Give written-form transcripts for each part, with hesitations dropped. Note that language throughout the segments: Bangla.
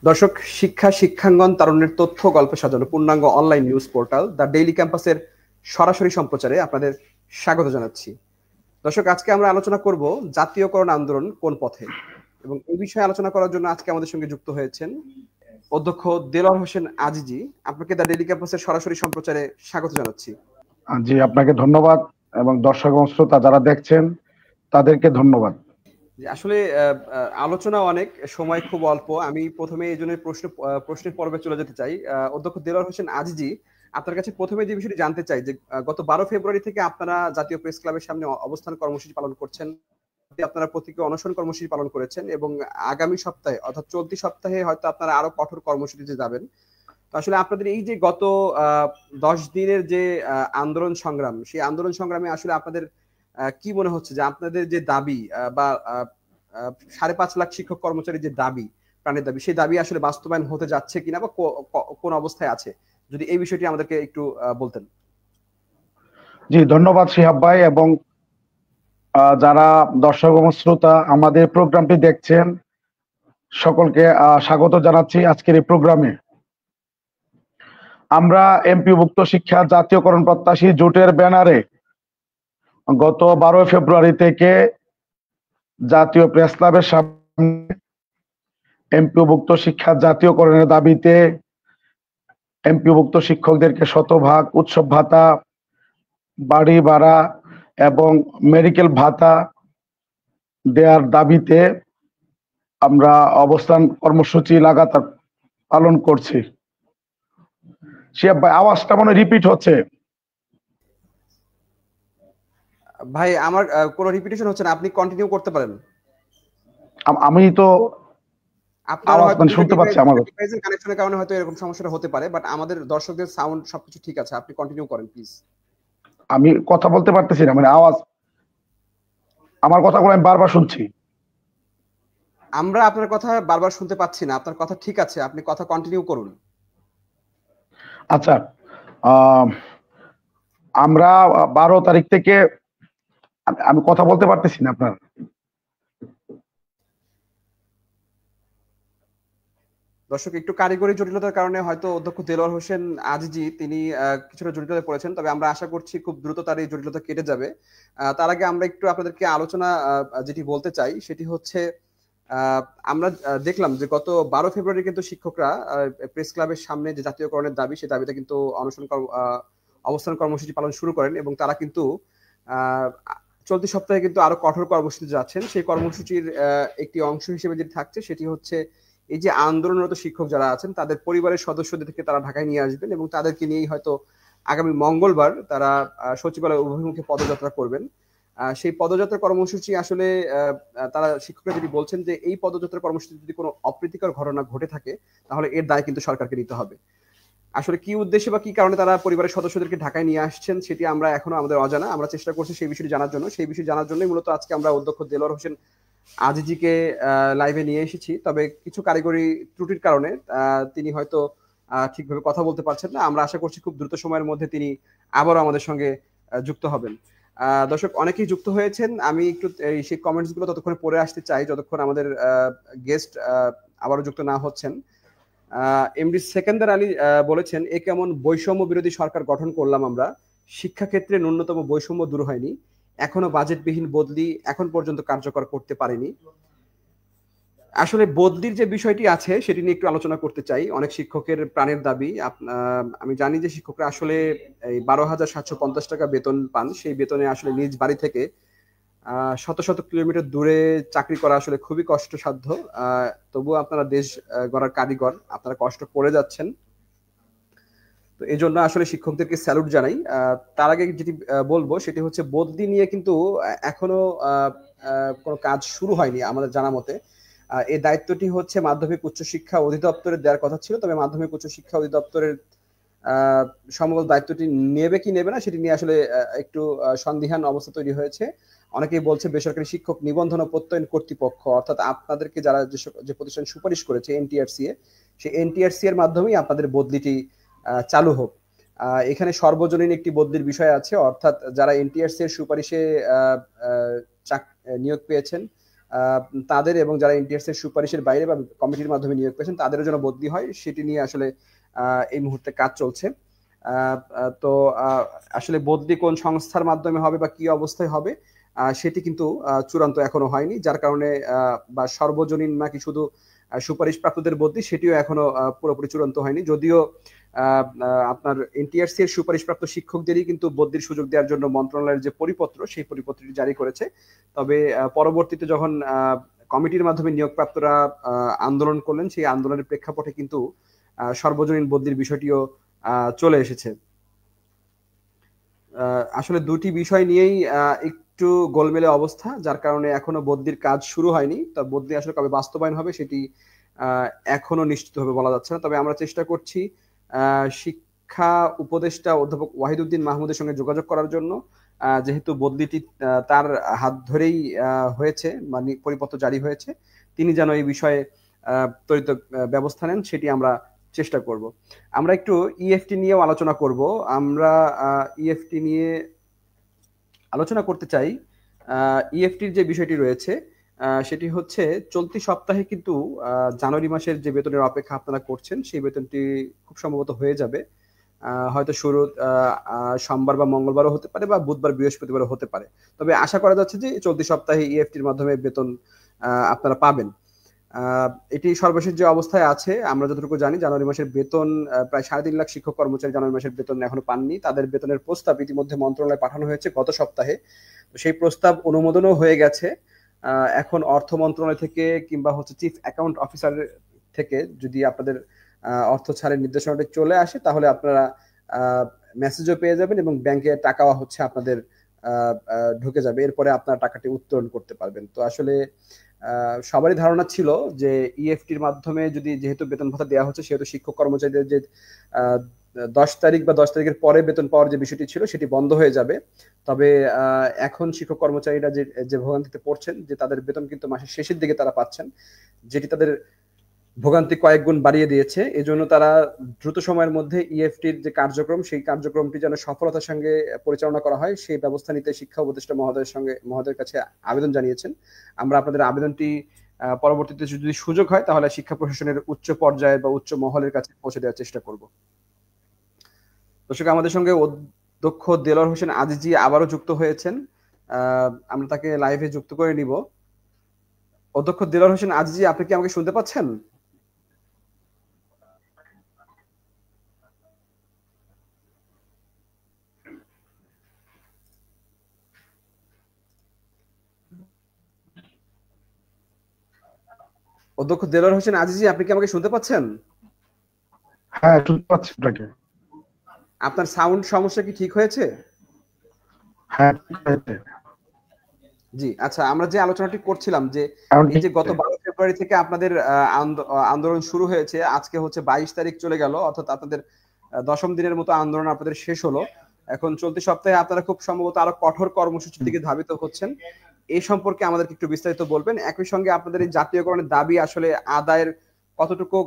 দর্শক, শিক্ষাঙ্গন তারুণ্যের তথ্য গল্পে সাজানো পূর্ণাঙ্গ online news portal the daily ক্যাম্পাসের সরাসরি সম্প্রচারে আপনাদের স্বাগত জানাচ্ছি। দর্শক, আজকে আমরা আলোচনা করব জাতীয়করণ আন্দোলন কোন পথে, এবং এই বিষয়ে আলোচনা করার জন্য আজকে আমাদের সঙ্গে যুক্ত হয়েছেন অধ্যক্ষ দেলোয়ার হোসেন আজিজি। আপনাকে দ্য ডেইলি ক্যাম্পাসের সরাসরি সম্প্রচারে স্বাগত জানাচ্ছি। জি, আপনাকে ধন্যবাদ এবং দর্শক ও শ্রোতা যারা দেখছেন তাদেরকে ধন্যবাদ। আসলে আলোচনা অনেক, সময় খুব অল্প। আমি প্রথমে এই জন্য প্রশ্নের পর্বে চলে যেতে চাই। অধ্যক্ষ দেলোয়ার হোসেন আজিজি, আপনার কাছে প্রথমে যে বিষয়টি জানতে চাই যে গত 12 ফেব্রুয়ারি থেকে আপনারা জাতীয় প্রেস ক্লাবের সামনে অবস্থান কর্মসূচি পালন করছেন, আপনারা প্রতীকী অনশন কর্মসূচি পালন করেছেন, এবং আগামী সপ্তাহে অর্থাৎ চলতি সপ্তাহে হয়তো আপনারা আরো কঠোর কর্মসূচিতে যাবেন। তো আসলে আপনাদের এই যে গত 10 দিনের যে আন্দোলন সংগ্রাম, সেই আন্দোলন সংগ্রামে আসলে আপনাদের কি মনে হচ্ছে যে আপনাদের যে দাবি বা 5.5 লাখ শিক্ষক কর্মচারীর যে দাবি, প্রাণের দাবি, সেই দাবি আসলে বাস্তবায়ন হতে যাচ্ছে কিনা বা কোন অবস্থায় আছে, যদি এই বিষয়টি আমাদেরকে একটু বলতেন। জি, ধন্যবাদ শিহাব ভাই, এবং যারা দর্শক এবং শ্রোতা আমাদের প্রোগ্রামটি দেখছেন সকলকে স্বাগত জানাচ্ছি আজকের এই প্রোগ্রামে। আমরা এমপিভুক্ত শিক্ষা জাতীয়করণ প্রত্যাশী জোটের ব্যানারে গত 12 ফেব্রুয়ারি থেকে জাতীয় প্রেস ক্লাবের সামনে এমপিভুক্ত শিক্ষা জাতীয়করণের দাবিতে এমপিভুক্ত শিক্ষকদেরকে শতভাগ উৎসব ভাতা, বাড়ি ভাড়া এবং মেডিকেল ভাতা দেওয়ার দাবিতে আমরা অবস্থান কর্মসূচি লাগাতার পালন করছি। শিহাব ভাই, আওয়াজটা মনে রিপিট হচ্ছে। ভাই, আমার কোনো রিপিটেশন হচ্ছে না, আপনি কন্টিনিউ করতে পারেন। আমি তো আওয়াজ শুনতে পাচ্ছি, আমার ডিভাইসের কানেকশনের কারণে হয়তো এরকম সমস্যাটা হতে পারে, বাট আমাদের দর্শকদের সাউন্ড সবকিছু ঠিক আছে। আপনি কন্টিনিউ করেন প্লিজ। আমি কথা বলতে পারতেছি না, মানে আওয়াজ, আমার কথাগুলো আমি বারবার শুনছি। আমরা আপনার কথা বারবার শুনতে পাচ্ছি না, আপনার কথা ঠিক আছে, আপনি কথা কন্টিনিউ করুন। আচ্ছা, আমরা 12 তারিখ থেকে আমি কথা বলতে পারতেছি না আপনার। দর্শক, একটু কারিগরি জটিলতার কারণে হয়তো অধ্যক্ষ দেলোয়ার হোসেন আজিজি তিনি কিছুটা জটিলতায় পড়েছেন, তবে আমরা আশা করছি খুব দ্রুত তার এই জটিলতা কেটে যাবে। তার আগে আমরা একটু আপনাদেরকে আলোচনা যেটি বলতে চাই সেটি হচ্ছে, আমরা দেখলাম যে গত 12 ফেব্রুয়ারি কিন্তু শিক্ষকরা প্রেস ক্লাবের সামনে যে জাতীয়করণের দাবি, সেই দাবিতে কিন্তু অবস্থান কর্মসূচি পালন শুরু করেন, এবং তারা কিন্তু চলতি সপ্তাহে কিন্তু আরো কঠোর কর্মসূচিতে যাচ্ছেন। সেই কর্মসূচির একটি অংশ হিসেবে যেটি থাকছে সেটি হচ্ছে এই যে আন্দোলনরত শিক্ষক যারা আছেন তাদের পরিবারের সদস্যদেরকে তারা ঢাকায় নিয়ে আসবেন, এবং তাদেরকে নিয়েই হয়তো আগামী মঙ্গলবার তারা সচিবালয় অভিমুখে পদযাত্রা করবেন। সেই পদযাত্রা কর্মসূচি আসলে তারা শিক্ষকরা যদি বলছেন যে এই পদযাত্রা কর্মসূচি যদি কোনো অপ্রীতিকর ঘটনা ঘটে থাকে তাহলে এর দায় কিন্তু সরকারকে নিতে হবে। আসলে কি উদ্দেশ্যে বা কি কারণে তারা পরিবারের সদস্যদেরকে ঢাকায় নিয়ে আসছেন সেটি আমরা এখনো আমাদের অজানা। আমরা চেষ্টা করছি সেই বিষয়টি জানার জন্য। সেই বিষয় জানার জন্যই মূলত আজকে আমরা অধ্যক্ষ দেলোয়ার হোসেন আজিজিকে লাইভে নিয়ে এসেছি। তবে কিছু কারিগরি ত্রুটির কারণে তিনি হয়তো ঠিকভাবে কথা বলতে পারছেন না। আমরা আশা করছি খুব দ্রুত সময়ের মধ্যে তিনি আবারও আমাদের সঙ্গে যুক্ত হবেন। দর্শক, অনেকেই যুক্ত হয়েছেন। আমি একটু সেই কমেন্টস গুলো ততক্ষণে পড়ে আসতে চাই যতক্ষণ আমাদের গেস্ট আবারও যুক্ত না হচ্ছেন। এমডি সেকেন্দার আলী বলেছেন, এ কেমন বৈষম্য বিরোধী সরকার গঠন করলাম আমরা, শিক্ষাক্ষেত্রে ন্যূনতম বৈষম্য দূর হয়নি, এখনো বাজেটবিহীন বদলি এখন পর্যন্ত কার্যকর করতে পারেনি। আসলে বদলির যে বিষয়টি আছে সেটি নিয়ে একটু আলোচনা করতে চাই। অনেক শিক্ষকের প্রাণের দাবি। আমি জানি যে শিক্ষকরা আসলে এই 12,750 টাকা বেতন পান, সেই বেতনে আসলে নিজ বাড়ি থেকে শত শত কিলোমিটার দূরে চাকরি করা আসলে খুবই কষ্টসাধ্য। তবুও আপনারা দেশ গড়ার কারিগর, আপনারা কষ্ট করে যাচ্ছেন। তো এই জন্য আসলে শিক্ষকদেরকে স্যালুট জানাই। তার আগে যেটি বলবো সেটি হচ্ছে, বদলি নিয়ে কিন্তু এখনো কোনো কাজ শুরু হয়নি আমাদের জানা মতে। এই দায়িত্বটি হচ্ছে মাধ্যমিক উচ্চশিক্ষা অধিদপ্তরের দেওয়ার কথা ছিল, তবে মাধ্যমিক উচ্চশিক্ষা অধিদপ্তরের সম্ভবত দায়িত্বটি নেবে কি নেবে না সেটি নিয়ে আসলে একটু সন্দিহান অবস্থা তৈরি হয়েছে। অনেকেই বলছে বেসরকারি শিক্ষক নিবন্ধন ও প্রত্যয়ন কর্তৃপক্ষ, অর্থাৎ আপনাদেরকে যারা যে প্রতিষ্ঠান সুপারিশ করেছে এনটিআরসি এ, সেই এনটিআরসি এর মাধ্যমেই আপনাদের বদলিটি চালু হোক। এখানে সর্বজনীন একটি বদলির বিষয় আছে, অর্থাৎ যারা এনটিআরসি এর সুপারিশে নিয়োগ পেয়েছেন তাদের এবং যারা এনটিআরসি এর সুপারিশের বাইরে বা কমিটির মাধ্যমে নিয়োগ পেয়েছেন তাদের জন্য বদলি হয়, সেটি নিয়ে আসলে এই মুহূর্তে কাজ চলছে। তো আসলে বদলি কোন সংস্থার মাধ্যমে হবে বা কি অবস্থায় হবে সেটি কিন্তু চূড়ান্ত এখনো হয়নি, যার কারণে বা সর্বজনীন নাকি শুধু সুপারিশ প্রাপ্তদের বদলি সেটিও এখনো পুরোপুরি চূড়ান্ত হয়নি। যদিও আপনার এনটিআরসি এর সুপারিশপ্রাপ্ত শিক্ষকদেরই কিন্তু বদলির সুযোগ দেওয়ার জন্য মন্ত্রণালয়ের যে পরিপত্র সেই পরিপত্রটি জারি করেছে। তবে পরবর্তীতে যখন কমিটির মাধ্যমে নিয়োগপ্রাপ্তরা আন্দোলন করলেন, সেই আন্দোলনের প্রেক্ষাপটে কিন্তু সর্বজনীন বদলির বিষয়টিও চলে এসেছে। আসলে দুটি বিষয় নিয়েই একটু গোলমেলে অবস্থা, যার কারণে এখনো বদলির কাজ শুরু হয়নি। তা বদলি আসলে কবে বাস্তবায়ন হবে সেটি এখনো নিশ্চিতভাবে বলা যাচ্ছে না। তবে আমরা চেষ্টা করছি শিক্ষা উপদেষ্টা অধ্যাপক ওয়াহিদউদ্দিন মাহমুদের সঙ্গে যোগাযোগ করার জন্য, যেহেতু বদলিটি তার হাত ধরেই হয়েছে, মানে পরিপত্র জারি হয়েছে, তিনি যেন এই বিষয়ে ত্বরিত ব্যবস্থা নেন সেটি আমরা চেষ্টা করব। আমরা একটু ইএফটি নিয়েও আলোচনা করব। আমরা ইএফটি নিয়ে আলোচনা করতে চাই। ইএফটির যে বিষয়টি রয়েছে সেটি হচ্ছে চলতি সপ্তাহে কিন্তু জানুয়ারি মাসের যে বেতনের অপেক্ষা আপনারা করছেন সেই বেতনটি খুব সম্ভবত হয়ে যাবে। হয়তো শুরু সোমবার বা মঙ্গলবারও হতে পারে বা বুধবার বৃহস্পতিবারও হতে পারে। তবে আশা করা যাচ্ছে যে চলতি সপ্তাহে ইএফটির মাধ্যমে বেতন আপনারা পাবেন। এটি সর্বশেষ যে অবস্থায় আছে আমরা যতটুকু জানি, জানুয়ারি মাসের বেতন প্রায় 3.5 লাখ শিক্ষক কর্মচারী জানুয়ারি মাসের বেতন এখনো পাননি। তাদের বেতনের প্রস্তাব ইতিমধ্যে মন্ত্রণালয়ে পাঠানো হয়েছে গত সপ্তাহে। তো সেই প্রস্তাব অনুমোদনও হয়ে গেছে। এখন অর্থ মন্ত্রণালয় থেকে কিংবা হচ্ছে চিফ অ্যাকাউন্ট অফিসার থেকে যদি আপনাদের অর্থ ছাড়ের নির্দেশনাটি চলে আসে তাহলে আপনারা মেসেজও পেয়ে যাবেন এবং ব্যাংকে টাকাও হচ্ছে আপনাদের ঢুকে যাবে। এরপরে আপনারা টাকাটি উত্তোলন করতে পারবেন। তো আসলে সবারই ধারণা ছিল যে ইএফটির মাধ্যমে যদি যেহেতু বেতন ভাতা দেওয়া হচ্ছে সেহেতু শিক্ষক কর্মচারীদের যে 10 তারিখ বা 10 তারিখের পরে বেতন পাওয়ার যে বিষয়টি ছিল সেটি বন্ধ হয়ে যাবে। তবে এখন শিক্ষক কর্মচারীরা যে ভোগান্তিতে পড়ছেন, যে তাদের বেতন কিন্তু মাসের শেষের দিকে তারা পাচ্ছেন, যেটি তাদের ভোগান্তি কয়েক গুণ বাড়িয়ে দিয়েছে। এজন্য তারা দ্রুত সময়ের মধ্যে ইএফটির যে কার্যক্রম সেই কার্যক্রমটি যেন সফলতার সঙ্গে পরিচালনা করা হয় সেই ব্যবস্থা নিতে শিক্ষা উপদেষ্টা মহোদয়ের কাছে আবেদন জানিয়েছেন। আমরা আপনাদের আবেদনটি পরবর্তীতে যদি সুযোগ হয় তাহলে শিক্ষা প্রশাসনের উচ্চ পর্যায়ে বা উচ্চ মহলের কাছে পৌঁছে দেওয়ার চেষ্টা করব। দর্শক, আমাদের সঙ্গে অধ্যক্ষ দেলোয়ার হোসেন আজিজি আবারও যুক্ত হয়েছেন। আমরা তাকে লাইভে যুক্ত করে নিব। অধ্যক্ষ দেলোয়ার হোসেন আজিজি, আপনি কি আমাকে শুনতে পাচ্ছেন? অধ্যক্ষ দেলোয়ার হোসেন আজিজি, আপনি কি আমাকে শুনতে পাচ্ছেন? হ্যাঁ, শুনতে পাচ্ছি আপনাকে। আপনার সাউন্ড সমস্যা কি ঠিক হয়েছে? হ্যাঁ, জি, আচ্ছা, আমরা যে আলোচনাটি করছিলাম যে এই যে গত 12 ফেব্রুয়ারি থেকে আপনাদের আন্দোলন শুরু হয়েছে, আজকে হচ্ছে 22 তারিখ চলে গেল, অর্থাৎ আপনাদের 10ম দিনের মতো আন্দোলন আপনাদের শেষ হলো। এখন চলতি সপ্তাহে আপনারা খুব সম্ভবত আরো কঠোর কর্মসূচির দিকে ধাবিত হচ্ছেন। এই সম্পর্কে আমাদেরকে একটু বিস্তারিত বলবেন। একই সঙ্গে আপনাদের এই জাতীয়করণের দাবি আসলে আদায়ের কতটুকু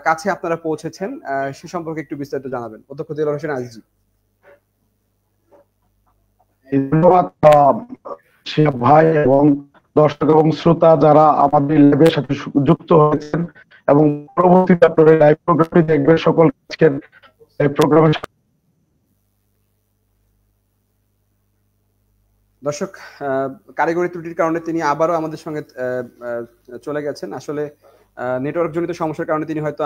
কাছে আপনারা পৌঁছেছেন সে সম্পর্কে একটু বিস্তারিত জানাবেন। অধ্যক্ষ দেলোয়ার হোসেন আজিজি। ধন্যবাদ শিহাব ভাই এবং দর্শক এবং শ্রোতা যারা আমাদের লাইভের সাথে যুক্ত হয়েছেন এবং পরবর্তীতে আপনারা লাইভ প্রোগ্রামটি দেখবেন। সকল আজকের লাইভ প্রোগ্রামে দর্শক, কারিগরি ত্রুটির কারণে তিনি আবারও আমাদের সঙ্গে চলে গেছেন। আসলে নেটওয়ার্ক জনিত সমস্যার কারণে তিনি হয়তো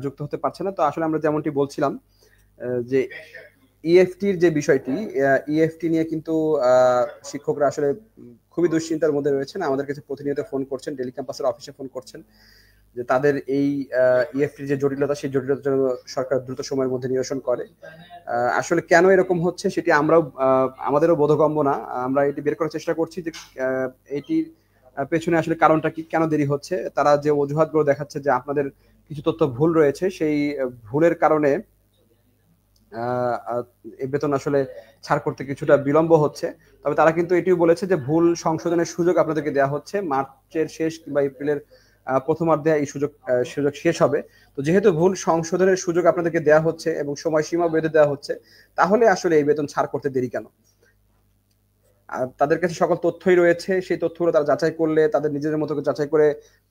যুক্ত হতে পারছেন না। তো আসলে আমরা যেমনটি বলছিলাম যে ইএফটির যে বিষয়টি, ইএফটি নিয়ে কিন্তু শিক্ষকরা আসলে খুবই দুশ্চিন্তার মধ্যে রয়েছেন। আমাদের কাছে প্রতিনিয়ত ফোন করছেন, ডেলি ক্যাম্পাসের অফিসে ফোন করছেন যে তাদের এই ইএফটির যে জটিলতা সেই জটিলতা যেন সরকার দ্রুত সময়ের মধ্যে নিরসন করে। আসলে কেন এরকম হচ্ছে সেটি আমরাও আমাদেরও বোধগম্য না। আমরা এটি বের করার চেষ্টা করছি যে এটির পেছনে আসলে কারণটা কি, কেন দেরি হচ্ছে। তারা যে অজুহাতগুলো দেখাচ্ছে যে আপনাদের কিছু তথ্য ভুল রয়েছে, সেই ভুলের কারণে এই বেতন আসলে ছাড় করতে কিছুটা বিলম্ব হচ্ছে। তবে তারা কিন্তু এটিও বলেছে যে ভুল সংশোধনের সুযোগ আপনাদেরকে দেওয়া হচ্ছে। মার্চের শেষ কিংবা এপ্রিলের প্রথমার্ধে এই সুযোগ শেষ হবে। তো যেহেতু ভুল সংশোধনের সুযোগ আপনাদেরকে দেওয়া হচ্ছে এবং সময়সীমা বেঁধে দেওয়া হচ্ছে, তাহলে আসলে এই বেতন ছাড় করতে দেরি কেন? তাদের কাছে সকল তথ্যই রয়েছে, সেই তথ্যগুলো তারা যাচাই করলে, তাদের নিজেদের মতো করে যাচাই করে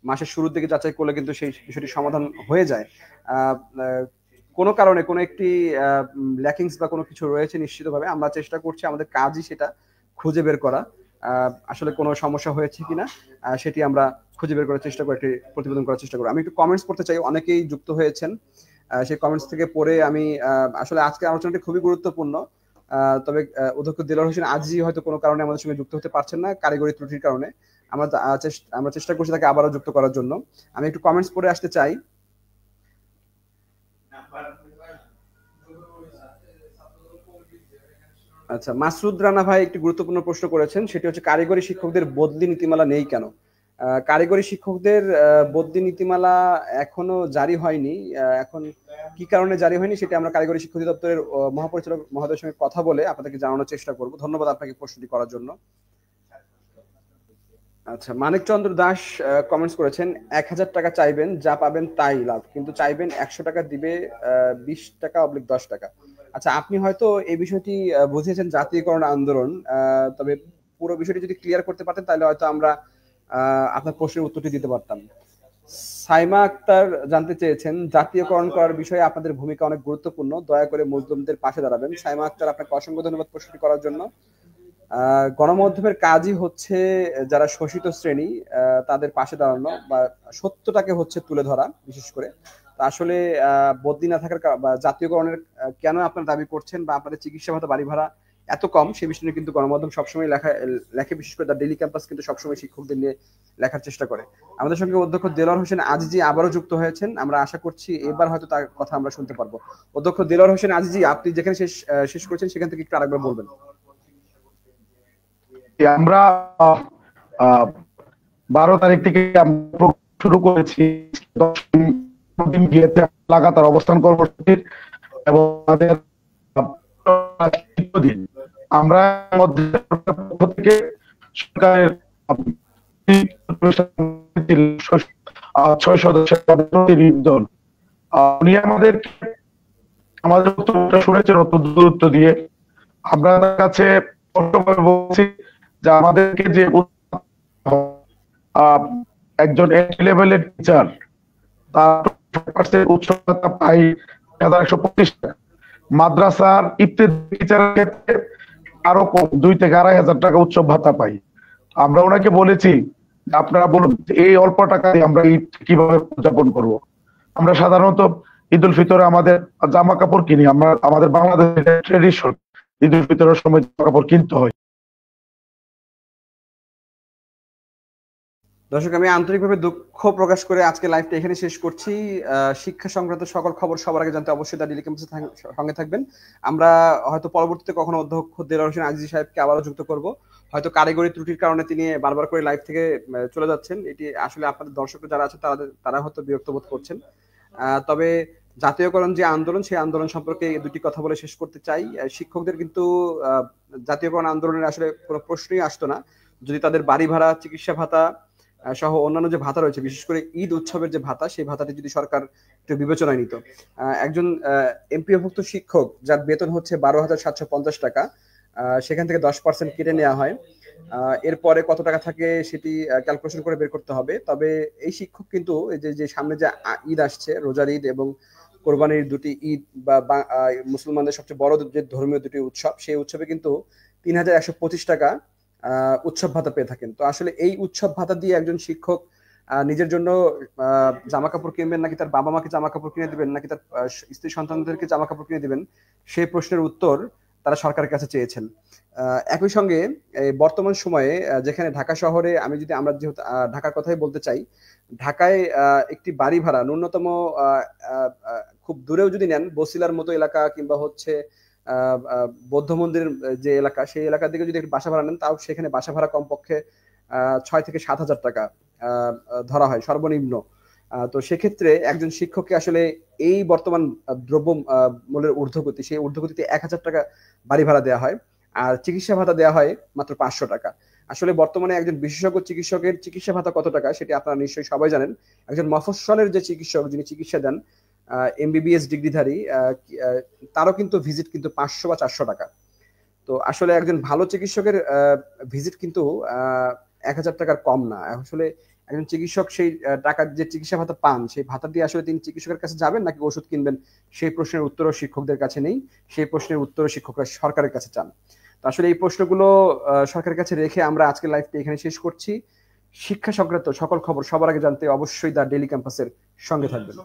মাসের শুরুর দিকে যাচাই করলে কিন্তু সেই বিষয়টি সমাধান হয়ে যায়। কোনো কারণে কোনো একটি ল্যাকিংস বা কোনো কিছু রয়েছে নিশ্চিতভাবে, আমরা চেষ্টা করছি, আমাদের কাজই সেটা খুঁজে বের করা আসলে কোনো সমস্যা হয়েছে কিনা সেটি আমরা খুঁজে বের করার চেষ্টা করি, একটি প্রতিবেদন করার চেষ্টা করি। আমি একটু কমেন্টস পড়তে চাই, অনেকেই যুক্ত হয়েছেন, সেই কমেন্টস থেকে পড়ে আমি আসলে আজকে আলোচনাটি খুবই গুরুত্বপূর্ণ। তবে অধ্যক্ষ দেলোয়ার হোসেন আজই হয়তো কোনো কারণে আমাদের সঙ্গে যুক্ত হতে পারছেন না, কারিগরি ত্রুটির কারণে। আমরা চেষ্টা করছি তাকে আবারও যুক্ত করার জন্য। আমি একটু কমেন্টস পড়ে আসতে চাই। আচ্ছা, মাসুদ রানা ভাই একটি গুরুত্বপূর্ণ প্রশ্ন করেছেন, সেটি হচ্ছে কারিগরি শিক্ষকদের বদলি নীতিমালা নেই কেন? কারিগরি শিক্ষকদের বদলি নীতিমালা এখনো জারি হয়নি। এখন কি কারণে জারি হয়নি সেটা আমরা কারিগরি শিক্ষা অধিদপ্তরের মহাপরিচালক মহোদয়ের সঙ্গে কথা বলে আপনাদেরকে জানানোর চেষ্টা করব। ধন্যবাদ আপনাকে প্রশ্নটি করার জন্য। আচ্ছা, মানিক চন্দ্র দাস কমেন্টস করেছেন, ১,০০০ টাকা চাইবেন, যা পাবেন তাই লাভ, কিন্তু চাইবেন ১০০ টাকা দিবে ২০ টাকা অবলিক ১০ টাকা। আচ্ছা, আপনি হয়তো এই বিষয়টি বুঝিয়েছেন জাতীয়করণ আন্দোলন, তবে পুরো বিষয়টি যদি ক্লিয়ার করতে পারতেন তাহলে হয়তো আমরা আপনার প্রশ্নের উত্তরটি দিতে পারতাম। সাইমা আক্তার জানতে চেয়েছেন, জাতীয়করণ করার বিষয়ে আপনাদের ভূমিকা অনেক গুরুত্বপূর্ণ, দয়া করে মজলুমদের পাশে দাঁড়াবেন। সাইমা আক্তার, আপনাকে অসংখ্য ধন্যবাদ প্রশ্নটি করার জন্য। গণমাধ্যমের কাজই হচ্ছে যারা শোষিত শ্রেণী তাদের পাশে দাঁড়ানো বা সত্যটাকে হচ্ছে তুলে ধরা, বিশেষ করে। আসলে বদলি না থাকার বা জাতীয়করণের কেন আপনারা দাবি করছেন বা আপনাদের চিকিৎসা ভাতা বাড়ি ভাড়া এত কম, সে বিষয়ে কিন্তু গণমাধ্যম সবসময় লেখে, বিশেষ করে দ্য ডেইলি ক্যাম্পাস কিন্তু সবসময় শিক্ষকদের নিয়ে লেখার চেষ্টা করে। আমাদের সঙ্গে অধ্যক্ষ দেলোয়ার হোসেন আজিজি আবারও যুক্ত হয়েছেন, আমরা আশা করছি এবার হয়তো তার কথা আমরা শুনতে পারবো। অধ্যক্ষ দেলোয়ার হোসেন আজিজি, আপনি যেখানে শেষ করেছেন সেখান থেকে একটু আরেকবার বলবেন। আমরা 12 তারিখ থেকে শুরু করেছি লাগাতার অবস্থান কর্মসূচির, এবং আমরা থেকে সরকারের 6 সদস্যের প্রতিনিধি দল, উনি আমাদের শুনেছেন অত্যন্ত গুরুত্ব দিয়ে। আমরা তার কাছে বলছি যে আমাদেরকে যে একজন এন্ট্রি লেভেলের টিচার তার উচ্চ ভাতা পাই 1,125 টাকা, মাদ্রাসার ইফতেদায়ী টিচারের ক্ষেত্রে আরো কম, 2 থেকে 2,500 টাকা উচ্চ ভাতা পাই। আমরা ওনাকে বলেছি আপনারা বলুন এই অল্প টাকা দিয়ে আমরা ঈদ কিভাবে উদযাপন করব। আমরা সাধারণত ঈদ উল ফিতরে আমাদের জামা কাপড় কিনি, আমরা আমাদের বাংলাদেশের ট্রেডিশন ঈদ উল ফিতরের সময় জামা কাপড় কিনতে হয়। দর্শক, আমি আন্তরিকভাবে দুঃখ প্রকাশ করে আজকে লাইভটা এখানে শেষ করছি। শিক্ষা সংক্রান্ত সকল খবর সবার আগে জানতে অবশ্যই দ্য ডেইলি ক্যাম্পাসের সঙ্গে থাকবেন। আমরা হয়তো পরবর্তীতে কখনো অধ্যক্ষ দেলোয়ার হোসেন আজিজি সাহেবকে আবারও যুক্ত করব। হয়তো কারিগরি ত্রুটির কারণে তিনি বারবার করে লাইভ থেকে চলে যাচ্ছেন, এটি আসলে আপনাদের দর্শক যারা আছে তারা হয়তো বিরক্ত বোধ করছেন। তবে জাতীয়করণ যে আন্দোলন, সেই আন্দোলন সম্পর্কে দুটি কথা বলে শেষ করতে চাই। শিক্ষকদের কিন্তু জাতীয়করণ আন্দোলনের আসলে কোনো প্রশ্নই আসতো না যদি তাদের বাড়ি ভাড়া, চিকিৎসা ভাতা সহ অন্যান্য যে ভাতা রয়েছে, বিশেষ করে ঈদ উৎসবের যে ভাতা, সেই ভাতাটি যদি সরকার একটু বিবেচনায় নিত। একজন এমপিওভুক্ত শিক্ষক যার বেতন হচ্ছে 12,750 টাকা, সেখান থেকে 10% কেটে নেওয়া হয়, এরপরে কত টাকা থাকে সেটি ক্যালকুলেশন করে বের করতে হবে। তবে এই শিক্ষক কিন্তু এই যে সামনে যে ঈদ আসছে, রোজার ঈদ এবং কোরবানির দুটি ঈদ বা মুসলমানদের সবচেয়ে বড় যে ধর্মীয় দুটি উৎসব, সেই উৎসবে কিন্তু 3,125 টাকা উৎসব ভাতা পেয়ে থাকেন। তো আসলে এই উৎসব ভাতা দিয়ে একজন শিক্ষক নিজের জন্য জামা কাপড় কিনবেন, নাকি তার বাবা মাকে জামা কাপড় কিনে দিবেন, নাকি তার স্ত্রী সন্তানদেরকে জামা কাপড় কিনে দিবেন, সেই প্রশ্নের উত্তর তারা সরকারের কাছে চেয়েছেন। একই সঙ্গে বর্তমান সময়ে যেখানে ঢাকা শহরে, আমরা যেহেতু ঢাকার কথাই বলতে চাই, ঢাকায় একটি বাড়ি ভাড়া ন্যূনতম খুব দূরেও যদি নেন, বসিলার মতো এলাকা কিংবা হচ্ছে বৌদ্ধ মন্দিরের যে এলাকা, সেই এলাকার দিকে যদি একটু বাসা ভাড়া নেন, তাও সেখানে বাসা ভাড়া কমপক্ষে 6 থেকে 7,000 টাকা ধরা হয় সর্বনিম্ন। তো সেক্ষেত্রে একজন শিক্ষককে আসলে এই বর্তমান দ্রব্য মূল্যের ঊর্ধ্বগতি, সেই ঊর্ধ্বগতিতে 1,000 টাকা বাড়ি ভাড়া দেওয়া হয়, আর চিকিৎসা ভাতা দেওয়া হয় মাত্র 500 টাকা। আসলে বর্তমানে একজন বিশেষজ্ঞ চিকিৎসকের চিকিৎসা ভাতা কত টাকা সেটি আপনারা নিশ্চয়ই সবাই জানেন। একজন মফস্বলের যে চিকিৎসক, যিনি চিকিৎসা দেন, এমবিবিএস ডিগ্রিধারী, তারও কিন্তু ভিজিট কিন্তু 500 বা 400 টাকা। তো আসলে একজন ভালো চিকিৎসকের ভিজিট কিন্তু 1,000 টাকার কম না। আসলে একজন চিকিৎসক সেই টাকা যে চিকিৎসা ভাতা পান, সেই ভাতা দিয়ে আসলে তিনি চিকিৎসকের কাছে যাবেন নাকি ওষুধ কিনবেন, সেই প্রশ্নের উত্তরও শিক্ষকদের কাছে নেই। সেই প্রশ্নের উত্তরও শিক্ষকরা সরকারের কাছে চান। তো আসলে এই প্রশ্নগুলো সরকারের কাছে রেখে আমরা আজকের লাইভটি এখানে শেষ করছি। শিক্ষা সংক্রান্ত সকল খবর সবার আগে জানতে অবশ্যই দ্য ডেইলি ক্যাম্পাসের সঙ্গে থাকবেন।